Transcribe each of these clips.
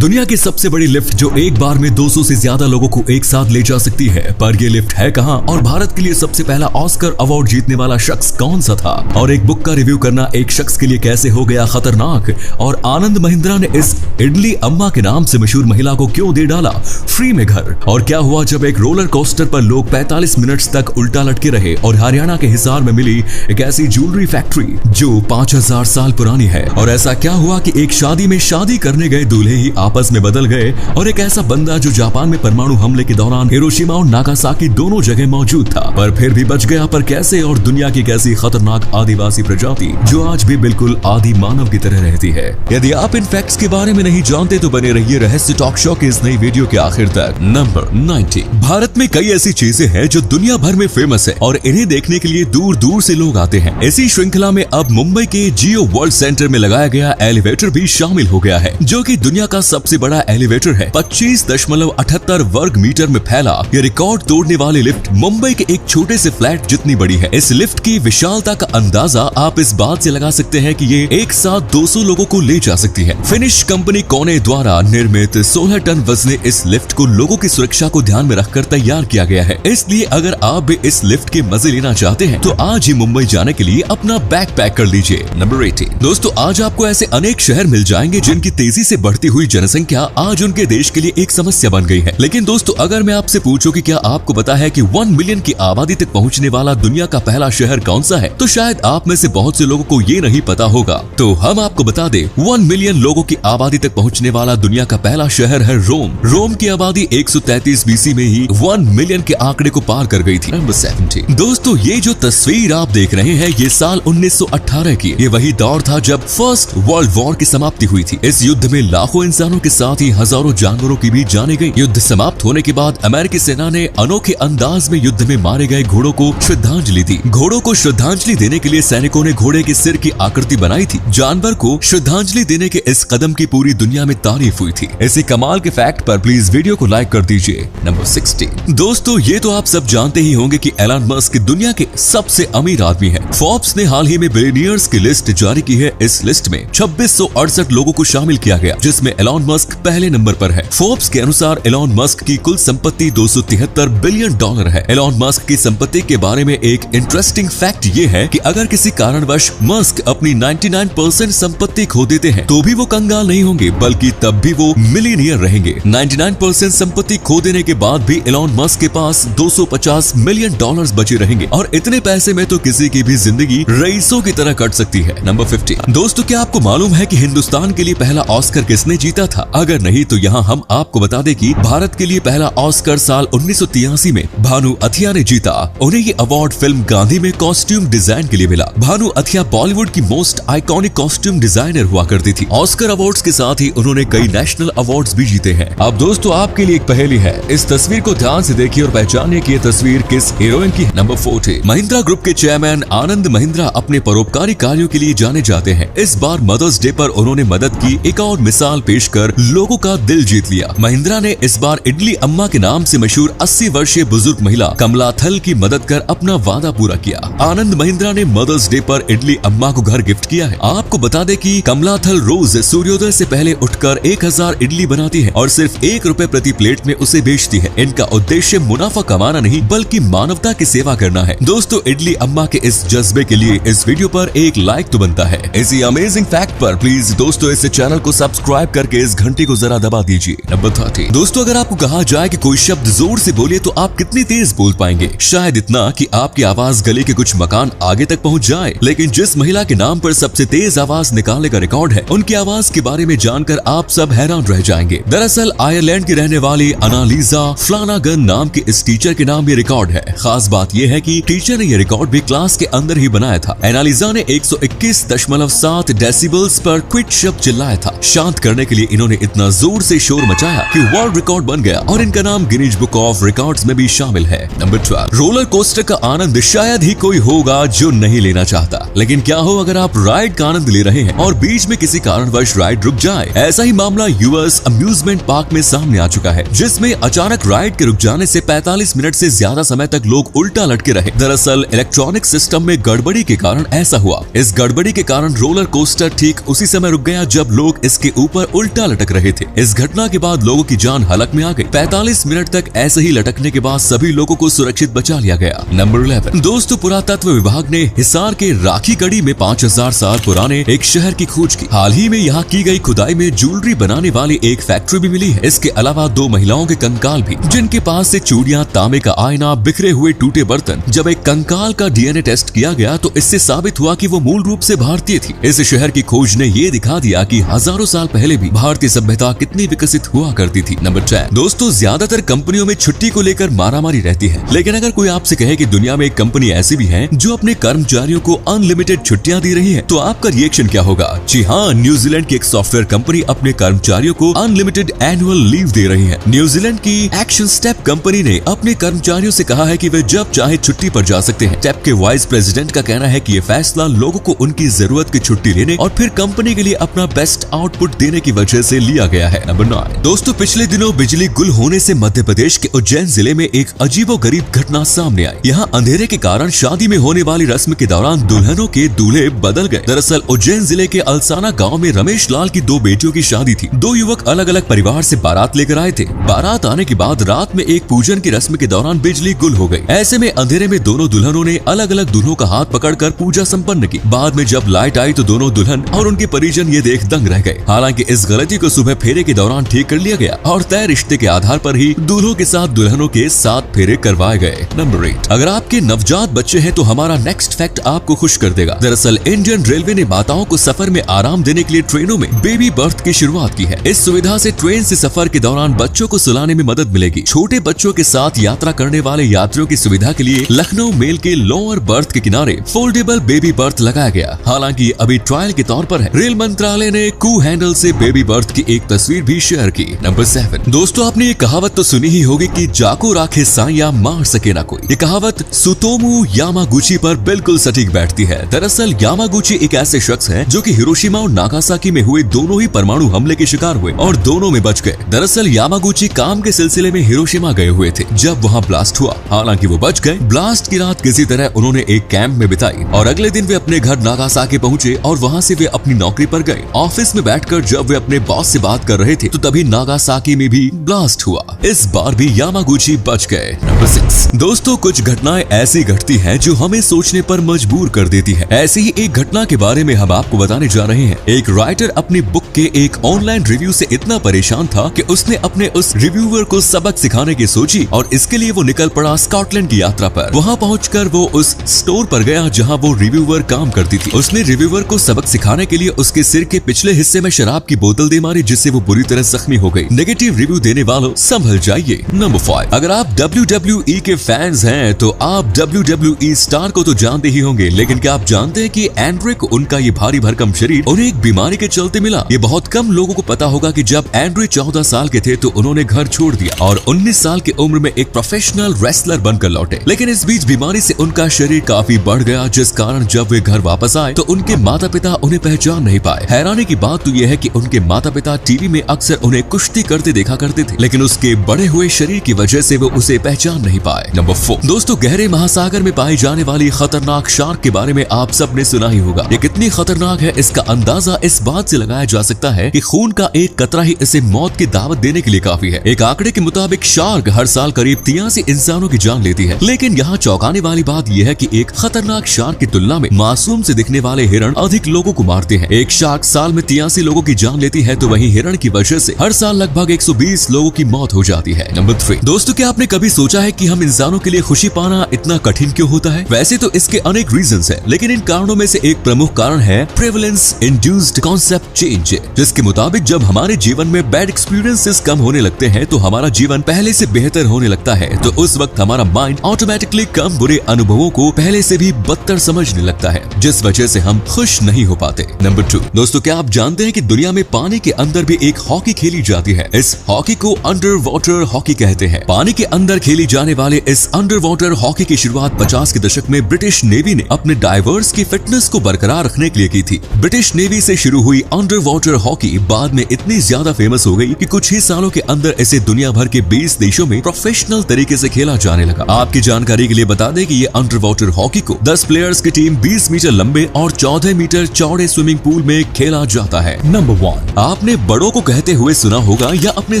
दुनिया की सबसे बड़ी लिफ्ट जो एक बार में 200 से ज्यादा लोगों को एक साथ ले जा सकती है, पर ये लिफ्ट है कहां और भारत के लिए सबसे पहला ऑस्कर अवार्ड जीतने वाला शख्स कौन सा था, और एक बुक का रिव्यू करना एक शख्स के लिए कैसे हो गया खतरनाक, और आनंद महिंद्रा ने इस इडली अम्मा के नाम से मशहूर महिला को क्यों दे डाला फ्री में घर, और क्या हुआ जब एक रोलर कोस्टर पर लोग 45 मिनट तक उल्टा लटके रहे, और हरियाणा के हिसार में मिली एक ऐसी ज्वेलरी फैक्ट्री जो 5000 साल पुरानी है, और ऐसा क्या हुआ कि एक शादी में शादी करने गए दूल्हे ही आपस में बदल गए, और एक ऐसा बंदा जो जापान में परमाणु हमले के दौरान हिरोशिमा और नागासाकी दोनों जगह मौजूद था पर फिर भी बच गया, पर कैसे, और दुनिया की कैसी खतरनाक आदिवासी प्रजाति जो आज भी बिल्कुल आदि मानव की तरह रहती है। यदि आप इन फैक्ट्स के बारे में नहीं जानते तो बने रहिए रहस्य टॉक शो के इस नई वीडियो के आखिर तक। नंबर 90। भारत में कई ऐसी चीजें हैं जो दुनिया भर में फेमस है और इन्हें देखने के लिए दूर दूर से लोग आते हैं। इसी श्रृंखला में अब मुंबई के जियो वर्ल्ड सेंटर में लगाया गया एलिवेटर भी शामिल हो गया है, जो कि दुनिया का सबसे बड़ा एलिवेटर है। 25.78 वर्ग मीटर में फैला ये रिकॉर्ड तोड़ने वाली लिफ्ट मुंबई के एक छोटे से फ्लैट जितनी बड़ी है। इस लिफ्ट की विशालता का अंदाजा आप इस बात से लगा सकते हैं कि ये एक साथ 200 लोगों को ले जा सकती है। फिनिश कंपनी कोने द्वारा निर्मित 16 टन वजनी इस लिफ्ट को लोगों की सुरक्षा को ध्यान में रखकर तैयार किया गया है। इसलिए अगर आप भी इस लिफ्ट के मजे लेना चाहते हैं तो आज ही मुंबई जाने के लिए अपना बैग पैक कर लीजिए। नंबर 80। दोस्तों, आज आपको ऐसे अनेक शहर मिल जाएंगे जिनकी तेजी से बढ़ती हुई जनसंख्या आज उनके देश के लिए एक समस्या बन गई है। लेकिन दोस्तों, अगर मैं आपसे पूछूं कि क्या आपको पता है कि 1 मिलियन की आबादी तक पहुंचने वाला दुनिया का पहला शहर कौन सा है, तो शायद आप में से बहुत से लोगों को ये नहीं पता होगा। तो हम आपको बता दें, 1 मिलियन लोगों की आबादी तक पहुंचने वाला दुनिया का पहला शहर है रोम। रोम की आबादी 133 बीसी में ही 1 मिलियन के आंकड़े को पार कर गई थी। नंबर 70। दोस्तों, ये जो तस्वीर आप देख रहे हैं ये साल 1918 की। ये वही दौर था जब फर्स्ट वर्ल्ड वॉर की समाप्ति हुई थी। इस युद्ध में लाखों इंसानों के साथ ही हजारों जानवरों की भी जाने गई। युद्ध समाप्त होने के बाद अमेरिकी सेना ने अनोखे अंदाज में युद्ध में मारे गए घोड़ों को श्रद्धांजलि दी। घोड़ों को श्रद्धांजलि देने के लिए सैनिकों ने घोड़े के सिर की आकृति बनाई थी। जानवर को श्रद्धांजलि देने के इस कदम की पूरी दुनिया में तारीफ हुई थी। ऐसे कमाल के फैक्ट पर प्लीज वीडियो को लाइक कर दीजिए। नंबर 60। दोस्तों, ये तो आप सब जानते ही होंगे कि एलन मस्क दुनिया के सबसे अमीर आदमी है। फोर्ब्स ने हाल ही में बिलियनियर्स की लिस्ट जारी की है। इस लिस्ट में 2668 लोगों को शामिल किया गया, जिसमें एलन मस्क पहले नंबर पर है। फोर्ब्स के अनुसार एलन मस्क की कुल संपत्ति $273 बिलियन है। एलन मस्क की संपत्ति के बारे में एक इंटरेस्टिंग फैक्ट ये है कि अगर किसी कारणवश मस्क अपनी 99% संपत्ति खो देते हैं तो भी वो कंगाल नहीं होंगे, बल्कि तब भी वो मिलियनियर रहेंगे। 99% संपत्ति खो देने के बाद भी एलन मस्क के पास $250 मिलियन बचे रहेंगे, और इतने पैसे में तो किसी की भी जिंदगी रईसों की तरह कट सकती है। नंबर 50। दोस्तों, क्या आपको मालूम है कि हिंदुस्तान के लिए पहला ऑस्कर किसने जीता था? अगर नहीं तो यहाँ हम आपको बता दें कि भारत के लिए पहला ऑस्कर साल 1983 में भानु अथिया ने जीता। उन्हें ये अवार्ड फिल्म गांधी में कॉस्ट्यूम डिजाइन के लिए मिला। भानु अथिया बॉलीवुड की मोस्ट आइकॉनिक कॉस्ट्यूम डिजाइनर हुआ करती थी। ऑस्कर अवार्ड्स के साथ ही उन्होंने कई नेशनल अवार्ड्स भी जीते हैं। अब दोस्तों, आपके लिए एक पहेली है। इस तस्वीर को ध्यान से देखिए और पहचानिए कि ये तस्वीर किस हीरोइन की है। नंबर 40। महिंद्रा ग्रुप के चेयरमैन आनंद महिंद्रा अपने परोपकारी कार्यों के लिए जाने जाते हैं। इस बार मदर्स डे पर उन्होंने मदद की एक और मिसाल पेश कर लोगों का दिल जीत लिया। महिंद्रा ने इस बार इडली अम्मा के नाम से मशहूर 80 वर्षीय बुजुर्ग महिला कमला थल की मदद कर अपना वादा पूरा किया। आनंद महिंद्रा ने मदर्स डे पर इडली अम्मा को घर गिफ्ट किया है। आपको बता दें कि कमला थल रोज सूर्योदय से पहले उठकर 1000 इडली बनाती है और सिर्फ ₹1 प्रति प्लेट में उसे बेचती है। इनका उद्देश्य मुनाफा कमाना नहीं बल्कि मानवता की सेवा करना है। दोस्तों, इडली अम्मा के इस जज्बे के लिए इस वीडियो पर एक लाइक तो बनता है। इसी अमेजिंग फैक्ट पर प्लीज दोस्तों इस चैनल को सब्सक्राइब करके इस घंटी को जरा दबा दीजिए। नंबर 30। दोस्तों, अगर आपको कहा जाए कि कोई शब्द जोर से बोलिए तो आप कितनी तेज बोल पाएंगे? शायद इतना कि आपकी आवाज गली के कुछ मकान आगे तक पहुंच जाए। लेकिन जिस महिला के नाम पर सबसे तेज आवाज निकालने का रिकॉर्ड है, उनकी आवाज के बारे में जानकर आप सब हैरान रह जाएंगे। दरअसल आयरलैंड की रहने वाली अनालिजा फ्लानागन नाम के इस टीचर के नाम ये रिकॉर्ड है। खास बात यह है कि टीचर ने यह रिकॉर्ड भी क्लास के अंदर ही बनाया था। एनालिजा ने 121.7 डेसिबल्स पर क्विट शब्द चिल्लाया था। शांत करने के लिए इन्होंने इतना जोर से शोर मचाया कि वर्ल्ड रिकॉर्ड बन गया और इनका नाम गिनीज बुक ऑफ रिकॉर्ड्स में भी शामिल है। नंबर 12। रोलर कोस्टर का आनंद शायद ही कोई होगा जो नहीं लेना चाहता, लेकिन क्या हो अगर आप राइड का आनंद ले रहे हैं और बीच में किसी कारणवश राइड रुक जाए? ऐसा ही मामला यूएस अम्यूजमेंट पार्क में सामने आ चुका है, जिसमें अचानक राइड के रुक जाने से 45 मिनट से ज्यादा समय तक लोग उल्टा लटके रहे। दरअसल इलेक्ट्रॉनिक सिस्टम में गड़बड़ी के कारण ऐसा हुआ। इस गड़बड़ी के कारण रोलर कोस्टर ठीक उसी समय रुक गया जब लोग इसके ऊपर उल्टा लटक रहे थे। इस घटना के बाद लोगों की जान हलक में आ गई। 45 मिनट तक ऐसे ही लटकने के बाद सभी लोगों को सुरक्षित बचा लिया गया। नंबर 11 दोस्तों, पुरातत्व विभाग ने हिसार के राखी गढ़ी में 5000 साल पुराने एक शहर की खोज की। हाल ही में यहाँ की गई खुदाई में ज्वेलरी बनाने वाली एक फैक्ट्री भी मिली है। इसके अलावा 2 महिलाओं के कंकाल भी, जिनके पास से चूड़ियां, तांबे का आईना, बिखरे हुए टूटे बर्तन। जब एक कंकाल का डीएनए टेस्ट किया गया तो इससे साबित हुआ कि वो मूल रूप से भारतीय थी। इस शहर की खोज ने ये दिखा दिया कि हजारों साल पहले भी भारतीय सभ्यता कितनी विकसित हुआ करती थी। नंबर 10 दोस्तों, ज्यादातर कंपनियों में छुट्टी को लेकर मारामारी रहती है, लेकिन अगर कोई आपसे कहे कि दुनिया में एक कंपनी ऐसी भी है जो अपने कर्मचारियों को अनलिमिटेड छुट्टियां दे रही है, तो आपका रिएक्शन क्या होगा? जी हाँ, न्यूजीलैंड की एक सॉफ्टवेयर कंपनी अपने कर्मचारियों को अनलिमिटेड एनुअल लीव दे रही है। न्यूजीलैंड की एक्शन स्टेप कंपनी ने अपने कर्मचारियों से कहा है कि वे जब चाहे छुट्टी पर जा सकते हैं। स्टेप के वाइस प्रेसिडेंट का कहना है कि ये फैसला लोगों को उनकी जरूरत की छुट्टी लेने और फिर कंपनी के लिए अपना बेस्ट आउटपुट देने की वजह से लिया गया है। नंबर 9 दोस्तों, पिछले दिनों बिजली गुल होने से मध्य प्रदेश के उज्जैन जिले में एक अजीबोगरीब घटना सामने आई। यहाँ अंधेरे के कारण शादी में होने वाली रस्म के दौरान दुल्हनों के दूल्हे बदल गए। दरअसल उज्जैन जिले के अलसाना गांव में रमेश लाल की 2 बेटियों की शादी थी। 2 युवक अलग अलग परिवार से बारात लेकर आए थे। बारात आने के बाद रात में एक पूजन की रस्म के दौरान बिजली गुल हो गई। ऐसे में अंधेरे में दोनों दुल्हनों ने अलग अलग दूल्हों का हाथ पकड़कर पूजा संपन्न की। बाद में जब लाइट आई तो दोनों दुल्हन और उनके परिजन ये देख दंग रह गए। हालांकि इस गलती को सुबह फेरे के दौरान ठीक कर लिया गया और तय रिश्ते के आधार पर ही दूल्हों के साथ दुल्हनों के 7 फेरे करवाए गए। नंबर 8 अगर आपके नवजात बच्चे हैं तो हमारा नेक्स्ट फैक्ट आपको खुश कर देगा। दरअसल इंडियन रेलवे ने माताओं को सफर में आराम देने के लिए ट्रेनों में बेबी बर्थ की शुरुआत की है। इस सुविधा से ट्रेन से सफर के दौरान बच्चों को सुलाने में मदद मिलेगी। छोटे बच्चों के साथ यात्रा करने वाले यात्रियों की सुविधा के लिए लखनऊ मेल के लोअर बर्थ के किनारे फोल्डेबल बेबी बर्थ लगाया गया। हालांकि अभी ट्रायल के तौर पर है। रेल मंत्रालय ने कू हैंडल से बेबी बर्थ की एक तस्वीर भी शेयर की। नंबर 7 दोस्तों, आपने ये कहावत तो सुनी ही होगी कि जाको राखे साया मार सके ना कोई। ये कहावत सुतोमू यामागुची पर बिल्कुल सटीक बैठती है। दरअसल यामागुची एक ऐसे शख्स है जो कि हिरोशिमा और नागासाकी में हुए दोनों ही परमाणु हमले के शिकार हुए और दोनों में बच गए। दरअसल यामागुची काम के सिलसिले में हिरोशिमा गए हुए थे जब वहाँ ब्लास्ट हुआ। हालांकि वो बच गए। ब्लास्ट की रात किसी तरह उन्होंने एक कैंप में बिताई और अगले दिन वे अपने घर नागासाकी पहुँचे और वहाँ से वे अपनी नौकरी पर गए। ऑफिस में बैठकर जब वे अपने बॉस से बात कर रहे थे तो तभी नागासाकी में भी ब्लास्ट हुआ। इस बार भी यामागुची बच गए। नंबर 6 दोस्तों, कुछ घटनाएं ऐसी घटती हैं जो हमें सोचने पर मजबूर कर देती है। ऐसी ही एक घटना के बारे में हम आपको बताने जा रहे हैं। एक राइटर अपनी बुक के एक ऑनलाइन रिव्यू से इतना परेशान था कि उसने अपने उस रिव्यूअर को सबक सिखाने की सोची और इसके लिए वो निकल पड़ा स्कॉटलैंड की यात्रा पर। वहाँ पहुंचकर वो उस स्टोर पर गया जहाँ वो रिव्यूअर काम करती थी। उसने रिव्यूअर को सबक सिखाने के लिए उसके सिर के पिछले हिस्से में शराब की बोतल दे मारी, जिससे वो बुरी तरह जख्मी हो गई। नेगेटिव रिव्यू देने वालों संभल जाइए। नंबर 5 अगर आप WWE के फैंस हैं तो आप WWE स्टार को तो जानते ही होंगे, लेकिन क्या आप जानते हैं कि एंड्रे को उनका ये भारी भरकम शरीर उन्हें एक बीमारी के चलते मिला। ये बहुत कम लोगों को पता होगा कि जब एंड्रे 14 साल के थे तो उन्होंने घर छोड़ दिया और 19 साल की उम्र में एक प्रोफेशनल रेसलर बनकर लौटे। लेकिन इस बीच बीमारी से उनका शरीर काफी बढ़ गया, जिस कारण जब वे घर वापस आए तो उनके माता पिता उन्हें पहचान नहीं पाए। हैरानी की बात तो यह है कि उनके माता पिता टीवी में अक्सर उन्हें कुश्ती करते देखा करते थे, लेकिन उसके बड़े हुए शरीर की वजह से वो उसे पहचान नहीं पाए। नंबर 4 दोस्तों, गहरे महासागर में पाई जाने वाली खतरनाक शार्क के बारे में आप सबने सुना ही होगा। ये कितनी खतरनाक है इसका अंदाजा इस बात से लगाया जा सकता है कि खून का एक कतरा ही इसे मौत की दावत देने के लिए काफी है। एक आंकड़े के मुताबिक शार्क हर साल करीब 83 इंसानों की जान लेती है। लेकिन यहाँ चौंकाने वाली बात यह है कि एक खतरनाक शार्क की तुलना में मासूम से दिखने वाले हिरण अधिक लोगों को मारते हैं। एक शार्क साल में 83 लोगों की जान लेती है तो वहीं हिरण की वजह से हर साल लगभग 120 लोगों की मौत हो जाती है। नंबर 3 दोस्तों, क्या आपने कभी सोचा है कि हम इंसानों के लिए खुशी पाना इतना कठिन क्यों होता है? वैसे तो इसके अनेक रीजंस हैं, लेकिन इन कारणों में से एक प्रमुख कारण है प्रेवलेंस इंड्यूस्ड कॉन्सेप्ट चेंज, जिसके मुताबिक जब हमारे जीवन में बैड एक्सपीरियंसेस कम होने लगते हैं तो हमारा जीवन पहले से बेहतर होने लगता है। तो उस वक्त हमारा माइंड ऑटोमेटिकली कम बुरे अनुभवों को पहले से भी बदतर समझने लगता है, जिस वजह से हम खुश नहीं हो पाते। नंबर 2 दोस्तों, क्या आप जानते हैं कि दुनिया में पानी के अंदर भी एक हॉकी खेली जाती है? इस हॉकी को अंडर वाटर हॉकी कहते हैं। पानी के अंदर खेली जाने वाले इस अंडर वाटर हॉकी की शुरुआत 50 के दशक में ब्रिटिश नेवी ने अपने डाइवर्स की फिटनेस को बरकरार रखने के लिए की थी। ब्रिटिश नेवी से शुरू हुई अंडर वाटर हॉकी बाद में इतनी ज्यादा फेमस हो गई कि कुछ ही सालों के अंदर इसे दुनिया भर के 20 देशों में प्रोफेशनल तरीके से खेला जाने लगा। आपकी जानकारी के लिए बता दें कि ये अंडर वाटर हॉकी को 10 प्लेयर्स की टीम 20 मीटर लंबे और 14 मीटर चौड़े स्विमिंग पूल में खेला जाता है। नंबर 1 आप अपने बड़ों को कहते हुए सुना होगा या अपने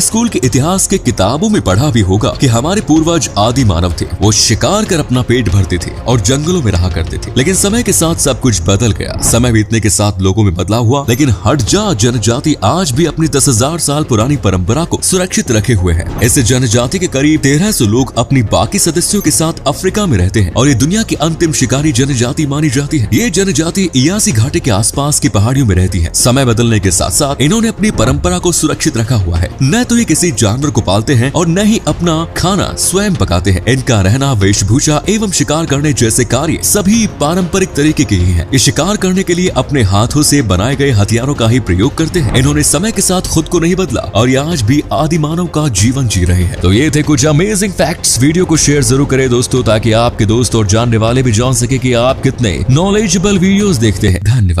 स्कूल के इतिहास के किताबों में पढ़ा भी होगा कि हमारे पूर्वज आदि मानव थे। वो शिकार कर अपना पेट भरते थे और जंगलों में रहा करते थे। लेकिन समय के साथ सब कुछ बदल गया। समय बीतने के साथ लोगों में बदलाव हुआ, लेकिन हड़जा जनजाति आज भी अपनी 10,000 साल पुरानी परंपरा को सुरक्षित रखे हुए है। इस जनजाति के करीब 1300 लोग अपनी बाकी सदस्यों के साथ अफ्रीका में रहते हैं और ये दुनिया की अंतिम शिकारी जनजाति मानी जाती है। ये जनजाति इयासी घाटी के आसपास की पहाड़ियों में रहती है। समय बदलने के साथ साथ इन्होंने अपनी परंपरा को सुरक्षित रखा हुआ है। न तो ये किसी जानवर को पालते हैं और न ही अपना खाना स्वयं पकाते हैं। इनका रहना, वेशभूषा एवं शिकार करने जैसे कार्य सभी पारंपरिक तरीके के ही हैं। ये शिकार करने के लिए अपने हाथों से बनाए गए हथियारों का ही प्रयोग करते हैं। इन्होंने समय के साथ खुद को नहीं बदला और ये आज भी आदि मानव का जीवन जी रहे हैं। तो ये थे कुछ अमेजिंग फैक्ट्स। वीडियो को शेयर जरूर करें दोस्तों, ताकि आपके दोस्त और जानने वाले भी जान सके कि आप कितने नॉलेजेबल वीडियोस देखते हैं। धन्यवाद।